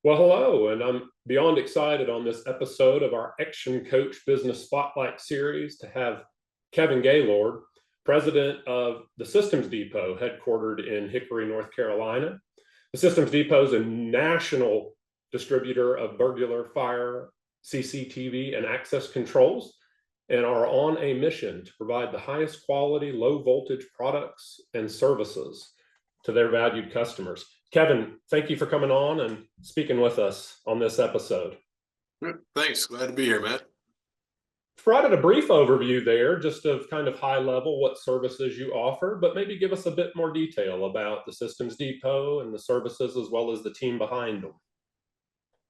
Well, hello, and I'm beyond excited on this episode of our Action Coach Business Spotlight series to have Kevin Gaylord, president of the Systems Depot, headquartered in Hickory, North Carolina. The Systems Depot is a national distributor of burglar, fire, CCTV, and access controls, and are on a mission to provide the highest quality, low voltage products and services to their valued customers. Kevin, thank you for coming on and speaking with us on this episode. Thanks. Glad to be here, Matt. Provided a brief overview there, just of kind of high level what services you offer, but maybe give us a bit more detail about the Systems Depot and the services as well as the team behind them.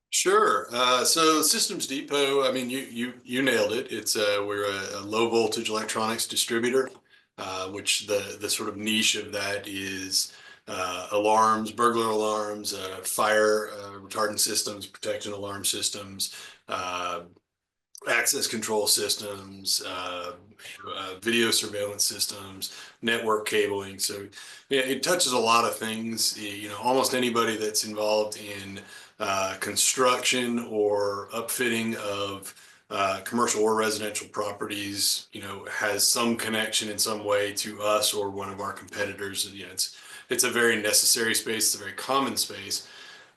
Sure. So Systems Depot, I mean, you nailed it. It's we're a low voltage electronics distributor, which the sort of niche of that is alarms, burglar alarms, fire retardant systems, protection alarm systems, access control systems, video surveillance systems, network cabling. So yeah, it touches a lot of things. Almost anybody that's involved in construction or upfitting of commercial or residential properties, has some connection in some way to us or one of our competitors. It's a very necessary space. It's a very common space.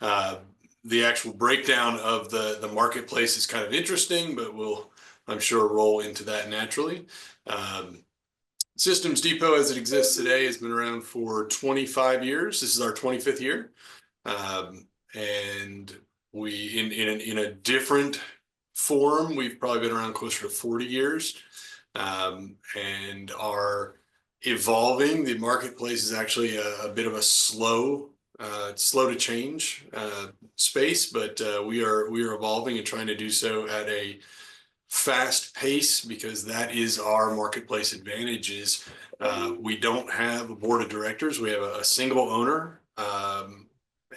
The actual breakdown of the marketplace is kind of interesting, but we'll, I'm sure, roll into that naturally. Systems Depot, as it exists today, has been around for 25 years. This is our 25th year. And we, in a different form, we've probably been around closer to 40 years, and are evolving. The marketplace is actually a bit of a slow to change space, but we are evolving and trying to do so at a fast pace, because that is our marketplace advantage. Is we don't have a board of directors. We have a single owner,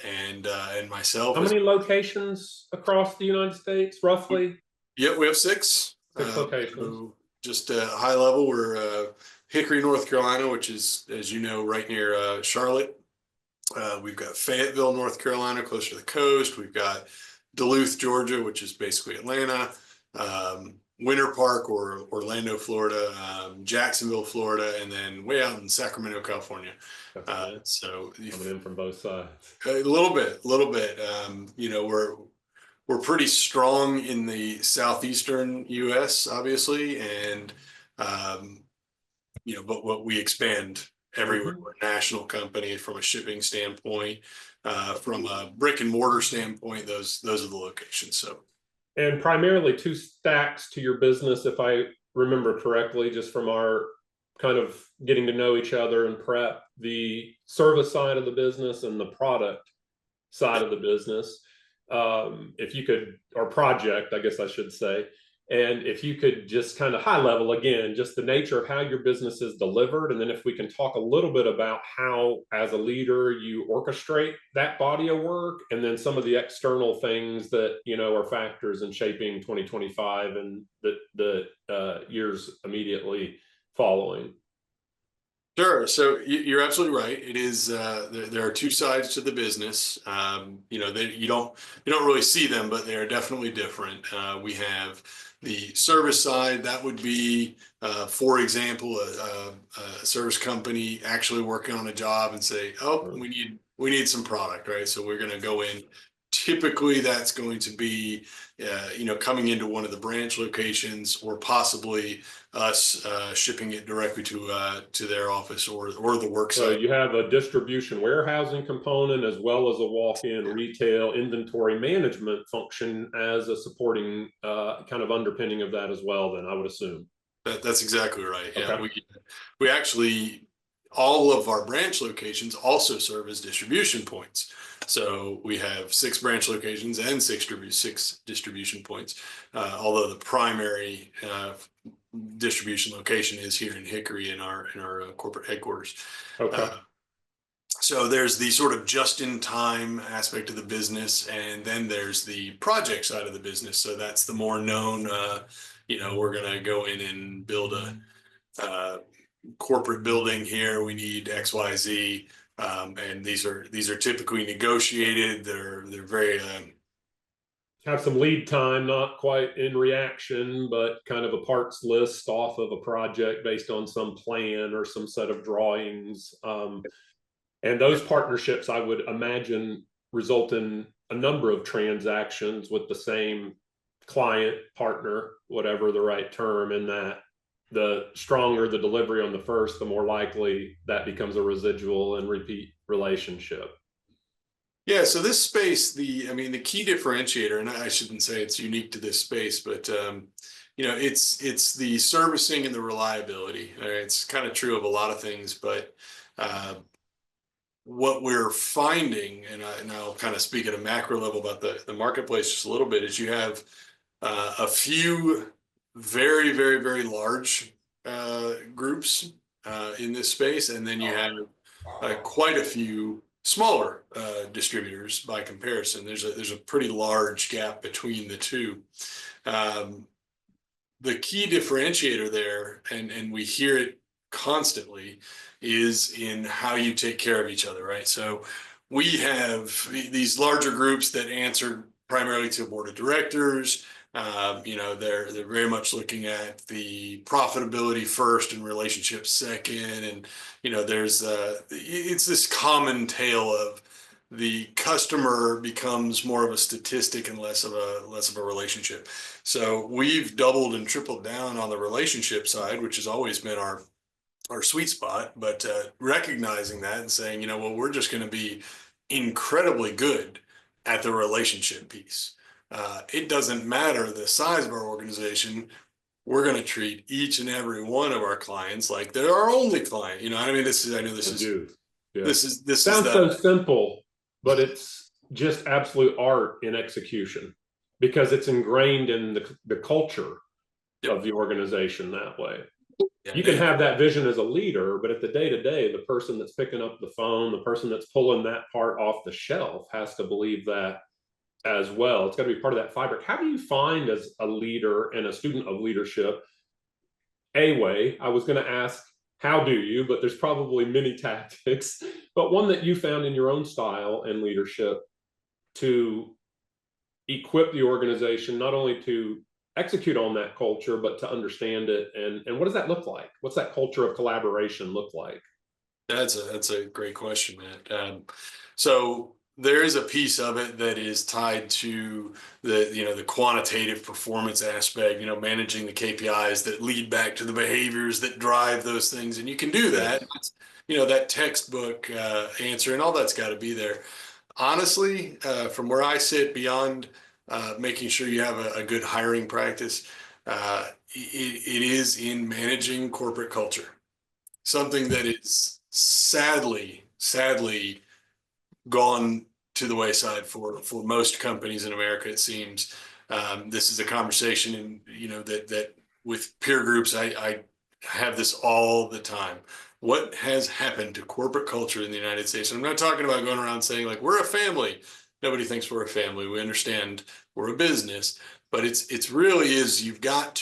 and myself. How many locations across the United States, roughly? Yeah, we have six. Six locations. So just high level, we're Hickory, North Carolina, which is, as you know, right near Charlotte. We've got Fayetteville, North Carolina, closer to the coast. We've got Duluth, Georgia, which is basically Atlanta. Winter Park or Orlando, Florida, Jacksonville, Florida, and then way out in Sacramento, California. So coming in from both sides. A little bit. We're pretty strong in the southeastern U.S., obviously, and but what we expand everywhere. We're a national company from a shipping standpoint, from a brick and mortar standpoint. Those are the locations. So. And primarily two stacks to your business, if I remember correctly, just from our kind of getting to know each other and prep, the service side of the business and the product side of the business. If you could, or project, I guess I should say, and if you could just kind of high level, again, just the nature of how your business is delivered. And then if we can talk a little bit about how, as a leader, you orchestrate that body of work, and then some of the external things that, are factors in shaping 2025 and the years immediately following. Sure. So you're absolutely right. It is there are two sides to the business. You don't really see them, but they are definitely different. We have the service side. That would be, for example, a service company actually working on a job and say, "Oh, we need some product," right? So we're going to go in. Typically, that's going to be, coming into one of the branch locations, or possibly us shipping it directly to their office or the work site. So you have a distribution warehousing component as well as a walk-in retail inventory management function as a supporting kind of underpinning of that as well. Then I would assume that's exactly right. Okay. Yeah, we actually, all of our branch locations also serve as distribution points. So we have 6 branch locations and six distribution points, although the primary distribution location is here in Hickory in our corporate headquarters. Okay. So there's the sort of just-in-time aspect of the business, and then there's the project side of the business. So that's the more known. We're going to go in and build a corporate building here. We need XYZ. And these are typically negotiated. They're very Have some lead time, not quite in reaction, but kind of a parts list off of a project based on some plan or some set of drawings. And those partnerships, I would imagine, result in a number of transactions with the same client, partner, whatever the right term, in that the stronger the delivery on the first, the more likely that becomes a residual and repeat relationship. Yeah, so this space, the key differentiator, and I shouldn't say it's unique to this space, but it's the servicing and the reliability. It's kind of true of a lot of things, but what we're finding, and I'll kind of speak at a macro level about the marketplace just a little bit, is you have a few very, very, very large groups in this space, and then you have quite a few smaller distributors by comparison. There's a pretty large gap between the two. The key differentiator there, and we hear it constantly, is in how you take care of each other, right? So we have these larger groups that answer primarily to a board of directors. They're very much looking at the profitability first and relationships second, and it's this common tale of the customer becomes more of a statistic and less of a relationship. So we've doubled and tripled down on the relationship side, which has always been our sweet spot, but recognizing that and saying, well, we're just going to be incredibly good at the relationship piece. It doesn't matter the size of our organization. We're going to treat each and every one of our clients like they're our only client. You know what I mean? This sounds so simple, but it's just absolute art in execution, because it's ingrained in the culture of the organization that way. You can have that vision as a leader, but at the day-to-day, the person that's picking up the phone, the person that's pulling that part off the shelf has to believe that as well. It's got to be part of that fabric. How do you find, as a leader and a student of leadership, I was going to ask, how do you, but there's probably many tactics, but one that you found in your own style and leadership to equip the organization, not only to execute on that culture, but to understand it. And what does that look like? What's that culture of collaboration look like? That's a great question, Matt. So there is a piece of it that is tied to the quantitative performance aspect, managing the KPIs that lead back to the behaviors that drive those things. And you can do that. That textbook answer and all that's got to be there. Honestly, from where I sit, beyond making sure you have a good hiring practice, it is in managing corporate culture, something that is sadly gone to the wayside for most companies in America. It seems this is a conversation, that with peer groups, I have this all the time. What has happened to corporate culture in the United States? And I'm not talking about going around saying like we're a family. Nobody thinks we're a family. We understand we're a business, but it's really is, you can't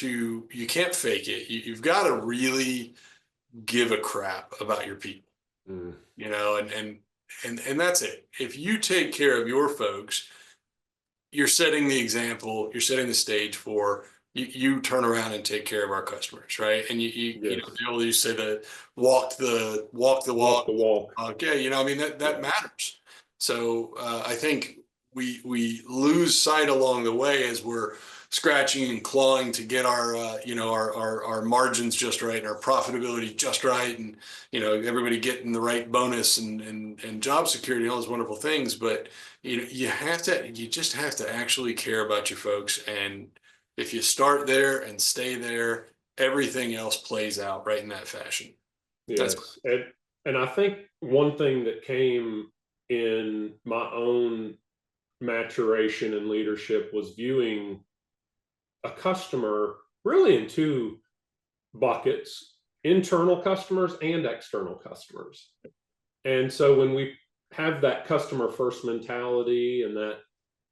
fake it. You've got to really give a crap about your people, and that's it. If you take care of your folks, you're setting the example, you're setting the stage for you turn around and take care of our customers, right? And you say that walk the walk. Okay, that matters. So I think we lose sight along the way as we're scratching and clawing to get our margins just right and our profitability just right, and everybody getting the right bonus and job security and all those wonderful things. But you just have to actually care about your folks, and if you start there and stay there, everything else plays out right in that fashion. Yes, and I think one thing that came in my own maturation and leadership was viewing a customer really in two buckets: internal customers and external customers. And so when we have that customer first mentality and that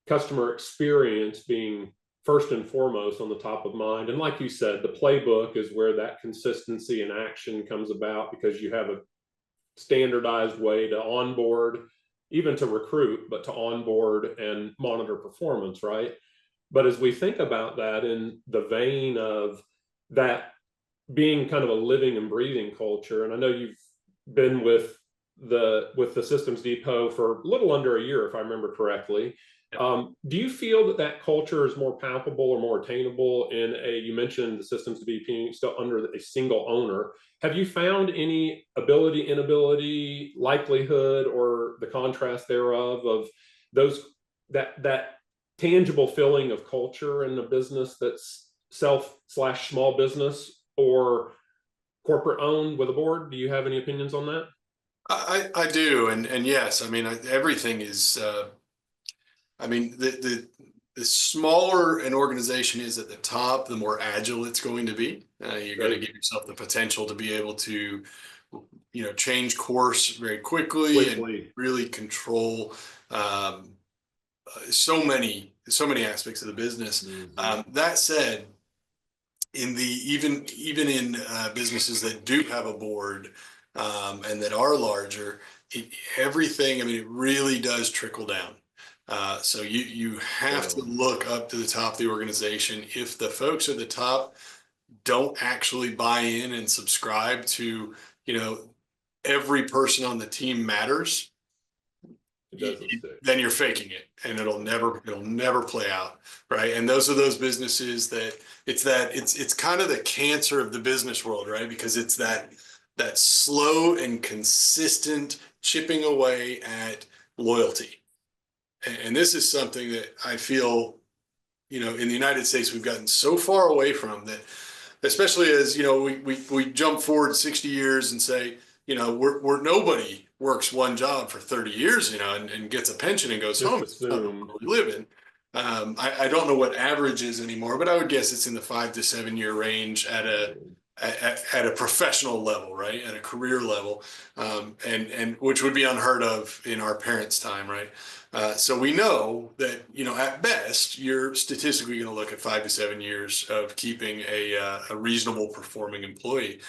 customer experience being first and foremost on the top of mind, and like you said, the playbook is where that consistency and action comes about, because you have a standardized way to onboard, even to recruit, but to onboard and monitor performance, right? But as we think about that in the vein of that being kind of a living and breathing culture, and I know you've been with the Systems Depot for a little under a year, if I remember correctly. Do you feel that that culture is more palpable or more attainable in a, you mentioned the systems to be still under a single owner. Have you found any ability, inability, likelihood, or the contrast thereof of those, that tangible feeling of culture in the business that's self/small business or corporate owned with a board? Do you have any opinions on that? I do, and yes, I mean everything is. I mean the smaller an organization is at the top, the more agile it's going to be. You're going to give yourself the potential to be able to, change course very quickly and really control so many aspects of the business. That said, in the even in businesses that do have a board and that are larger, everything, I mean, it really does trickle down. So you have to look up to the top of the organization. If the folks at the top don't actually buy in and subscribe to, every person on the team matters, then you're faking it, and it'll never play out, right? And those are those businesses that it's kind of the cancer of the business world, right? Because it's that slow and consistent chipping away at loyalty. And this is something that I feel, in the United States, we've gotten so far away from that, especially as, we jump forward 60 years and say, we're nobody works one job for 30 years, and gets a pension and goes home. We live in. I don't know what average is anymore, but I would guess it's in the 5 to 7 year range at a professional level, right? At a career level, and which would be unheard of in our parents' time, right? So we know that, at best, you're statistically going to look at 5 to 7 years of keeping a reasonable performing employee.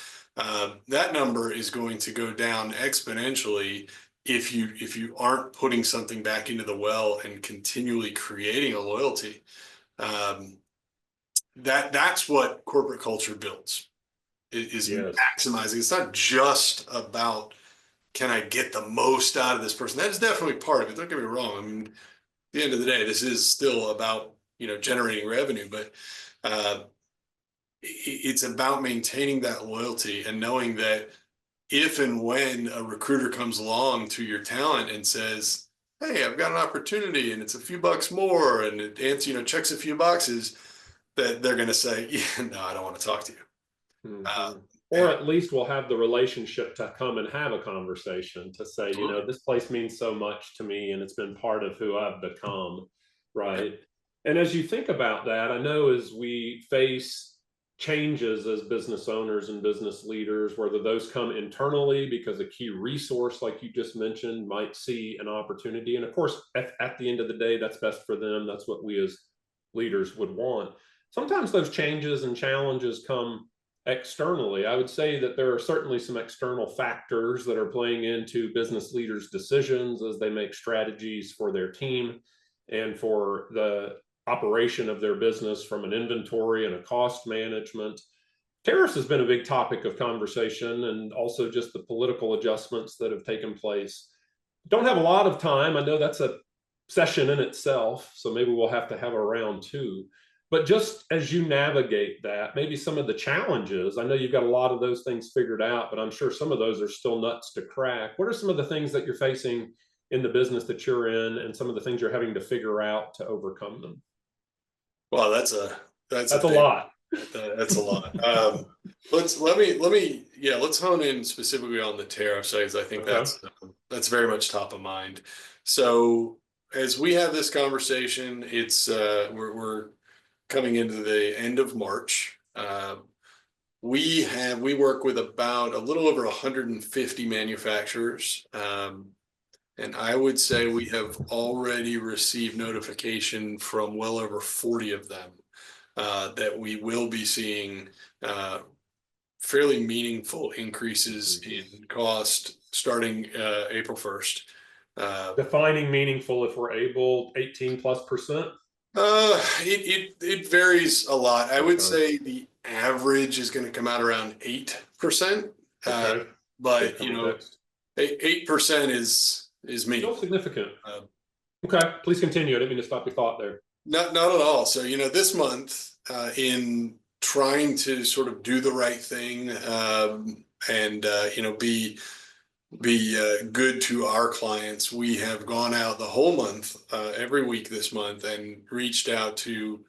That number is going to go down exponentially if you aren't putting something back into the well and continually creating a loyalty. That's what corporate culture builds. It is maximizing. It's not just about, can I get the most out of this person? That is definitely part of it. Don't get me wrong. I mean, at the end of the day, this is still about, generating revenue, but it's about maintaining that loyalty and knowing that if and when a recruiter comes along to your talent and says, "Hey, I've got an opportunity and it's a few bucks more and it checks a few boxes," that they're going to say, "Yeah, no, I don't want to talk to you." Or at least we'll have the relationship to come and have a conversation to say, this place means so much to me and it's been part of who I've become, right? And as you think about that, I know as we face changes as business owners and business leaders, whether those come internally because a key resource, like you just mentioned, might see an opportunity. And of course, at the end of the day, that's best for them. That's what we as leaders would want. Sometimes those changes and challenges come externally. I would say that there are certainly some external factors that are playing into business leaders' decisions as they make strategies for their team and for the operation of their business, from an inventory and a cost management. Tariffs has been a big topic of conversation, and also just the political adjustments that have taken place. Don't have a lot of time. I know that's a session in itself, so maybe we'll have to have a round two. But just as you navigate that, maybe some of the challenges, I know you've got a lot of those things figured out, but I'm sure some of those are still nuts to crack. What are some of the things that you're facing in the business that you're in, and some of the things you're having to figure out to overcome them? Well, that's a lot. That's a lot. Let's hone in specifically on the tariff side. I think that's very much top of mind. So as we have this conversation, it's we're coming into the end of March. We work with about a little over 150 manufacturers. And I would say we have already received notification from well over 40 of them that we will be seeing fairly meaningful increases in cost starting April 1st. Defining meaningful, if we're able, 18+%. It varies a lot. I would Okay. say the average is going to come out around 8%. Okay. But Good context. 8% is me. Still significant. Okay, please continue. I didn't mean to stop your thought there. Not at all. So, this month, in trying to sort of do the right thing, and be good to our clients, we have gone out the whole month, every week this month, and reached out to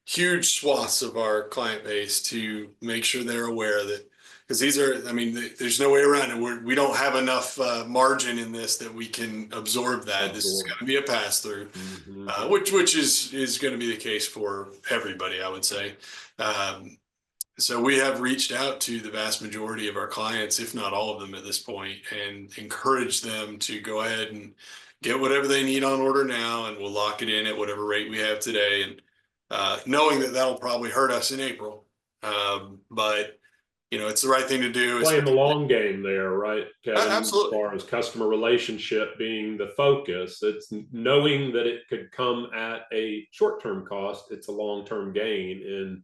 huge swaths of our client base to make sure they're aware that, because these are, I mean, there's no way around it. We don't have enough margin in this that we can absorb that. This is going to be a pass through, which is going to be the case for everybody, I would say. So we have reached out to the vast majority of our clients, if not all of them at this point, and encouraged them to go ahead and get whatever they need on order now, and we'll lock it in at whatever rate we have today. And knowing that that'll probably hurt us in April. But it's the right thing to do. Playing the long game there, right, Kevin? Absolutely. As far as customer relationship being the focus, it's knowing that it could come at a short-term cost. It's a long-term gain and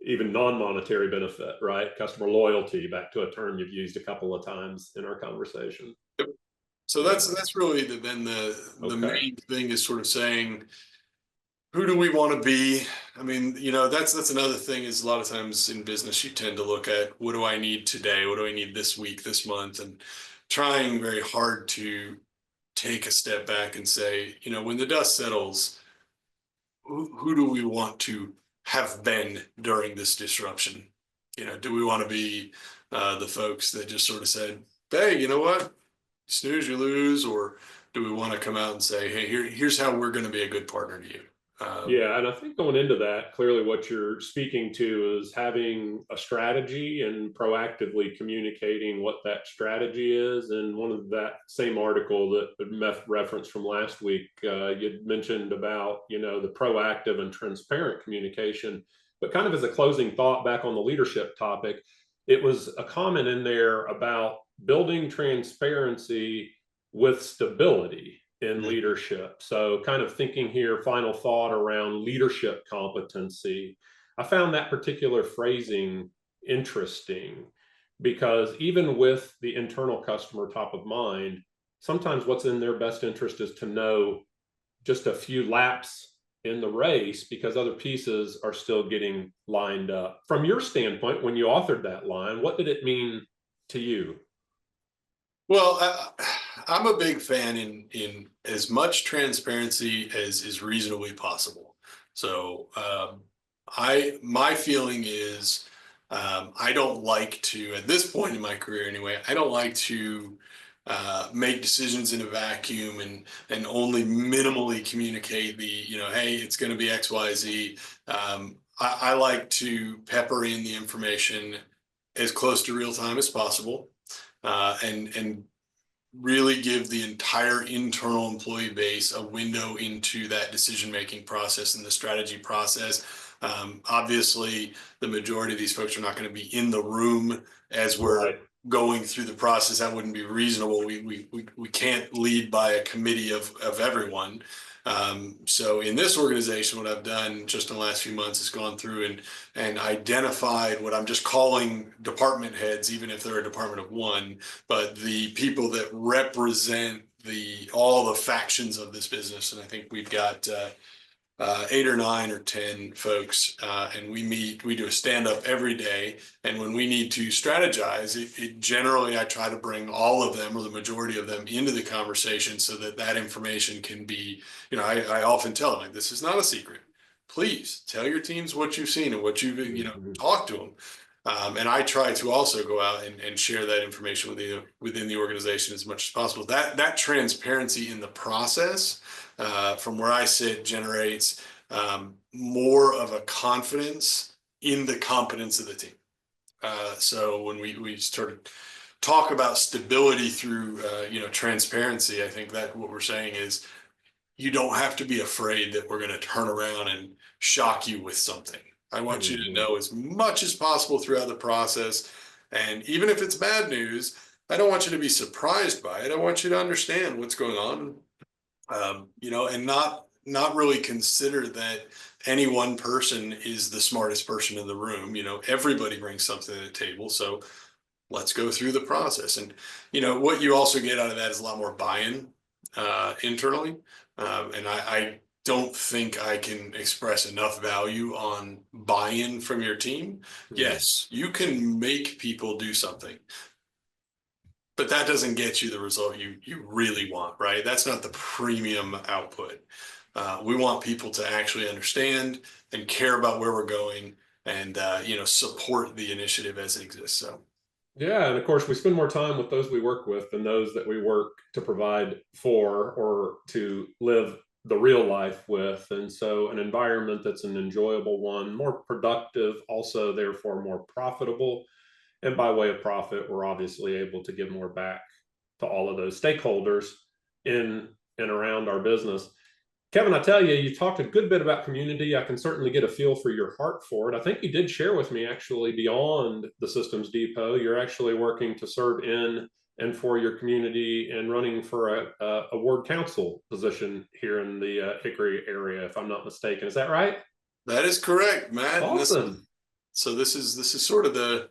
even non-monetary benefit, right? Customer loyalty, back to a term you've used a couple of times in our conversation. Yep. So that's really the Okay. main thing, is sort of saying, who do we want to be? I mean, that's another thing, is a lot of times in business, you tend to look at, what do I need today? What do I need this week, this month? And trying very hard to take a step back and say, when the dust settles, who do we want to have been during this disruption? Do we want to be the folks that just sort of said, hey, you know what? Snooze, you lose? Or do we want to come out and say, hey, here's how we're going to be a good partner to you? Yeah, and I think going into that, clearly what you're speaking to is having a strategy and proactively communicating what that strategy is. And one of that same article that Meth referenced from last week, you mentioned about, the proactive and transparent communication. But kind of as a closing thought back on the leadership topic, it was a comment in there about building transparency with stability in leadership. So kind of thinking here, final thought around leadership competency. I found that particular phrasing interesting, because even with the internal customer top of mind, sometimes what's in their best interest is to know just a few laps in the race, because other pieces are still getting lined up. From your standpoint, when you authored that line, what did it mean to you? Well, I'm a big fan in as much transparency as is reasonably possible. So my feeling is, I don't like to, at this point in my career anyway, I don't like to make decisions in a vacuum and only minimally communicate the, hey, it's going to be X, Y, Z. I like to pepper in the information as close to real time as possible. And really give the entire internal employee base a window into that decision-making process and the strategy process. Obviously, the majority of these folks are not going to be in the room as we're going through the process. That wouldn't be reasonable. We can't lead by a committee of everyone. So in this organization, what I've done just in the last few months is gone through and identified what I'm just calling department heads, even if they're a department of one, but the people that represent all the factions of this business. And I think we've got 8 or 9 or 10 folks, and we do a stand-up every day. And when we need to strategize, it generally, I try to bring all of them or the majority of them into the conversation so that information can be, I often tell them, like, this is not a secret. Please tell your teams what you've seen and what you've, talk to them. And I try to also go out and share that information within the organization as much as possible. That transparency in the process, from where I sit, generates more of a confidence in the competence of the team. So when we started talk about stability through transparency, I think that what we're saying is, you don't have to be afraid that we're going to turn around and shock you with something. I want you to know as much as possible throughout the process. And even if it's bad news, I don't want you to be surprised by it. I want you to understand what's going on, and not really consider that any one person is the smartest person in the room. Everybody brings something to the table. So let's go through the process. And, what you also get out of that is a lot more buy-in internally. And I don't think I can express enough value on buy-in from your team. Yes, you can make people do something, but that doesn't get you the result you really want, right? That's not the premium output. We want people to actually understand and care about where we're going, and support the initiative as it exists. So Yeah, and of course, we spend more time with those we work with than those that we work to provide for or to live the real life with. And so, an environment that's an enjoyable one, more productive, also therefore more profitable. And by way of profit, we're obviously able to give more back to all of those stakeholders in and around our business. Kevin, I tell you, you talked a good bit about community. I can certainly get a feel for your heart for it. I think you did share with me, actually, beyond the Systems Depot, you're actually working to serve in and for your community and running for a ward council position here in the Hickory area, if I'm not mistaken. Is that right? that is correct, Matt. And Awesome. this is sort of the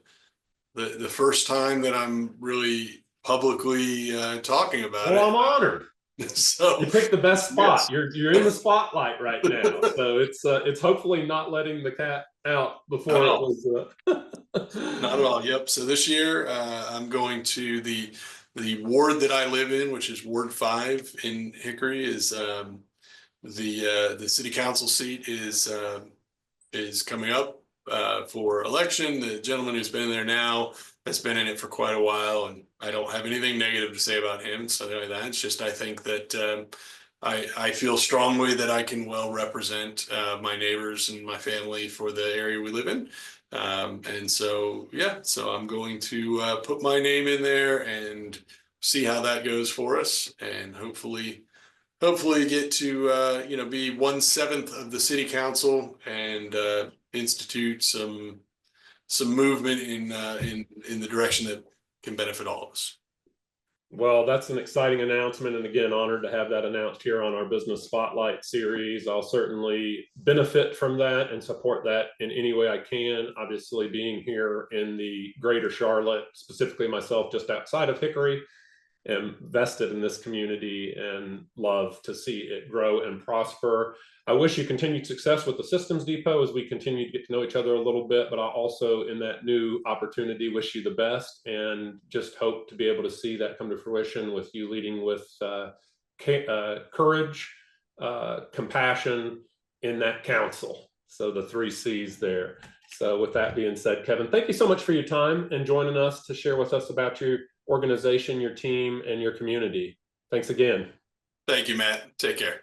first time that I'm really publicly talking about Well, it. I'm honored. So You picked the best spot. yes. You're in the spotlight right now, so it's hopefully not letting the cat out Not before at it all. was. Not at all. Yep. So this year, I'm going to the ward that I live in, which is Ward 5 in Hickory. Is the city council seat is coming up for election. The gentleman who's been there now has been in it for quite a while, and I don't have anything negative to say about him. So like that, it's just I think that I feel strongly that I can well represent my neighbors and my family for the area we live in. And so, yeah, so I'm going to put my name in there and see how that goes for us, and hopefully get to be 1/7 of the city council, and institute some movement in the direction that can benefit all of us. Well, that's an exciting announcement. And again, honored to have that announced here on our Business Spotlight series. I'll certainly benefit from that and support that in any way I can. Obviously, being here in the greater Charlotte, specifically myself just outside of Hickory, am vested in this community and love to see it grow and prosper. I wish you continued success with the Systems Depot as we continue to get to know each other a little bit, but I also, in that new opportunity, wish you the best and just hope to be able to see that come to fruition with you leading with courage, compassion in that council. So the 3 C's there. So with that being said, Kevin, thank you so much for your time and joining us to share with us about your organization, your team, and your community. Thanks again. Thank you, Matt. Take care.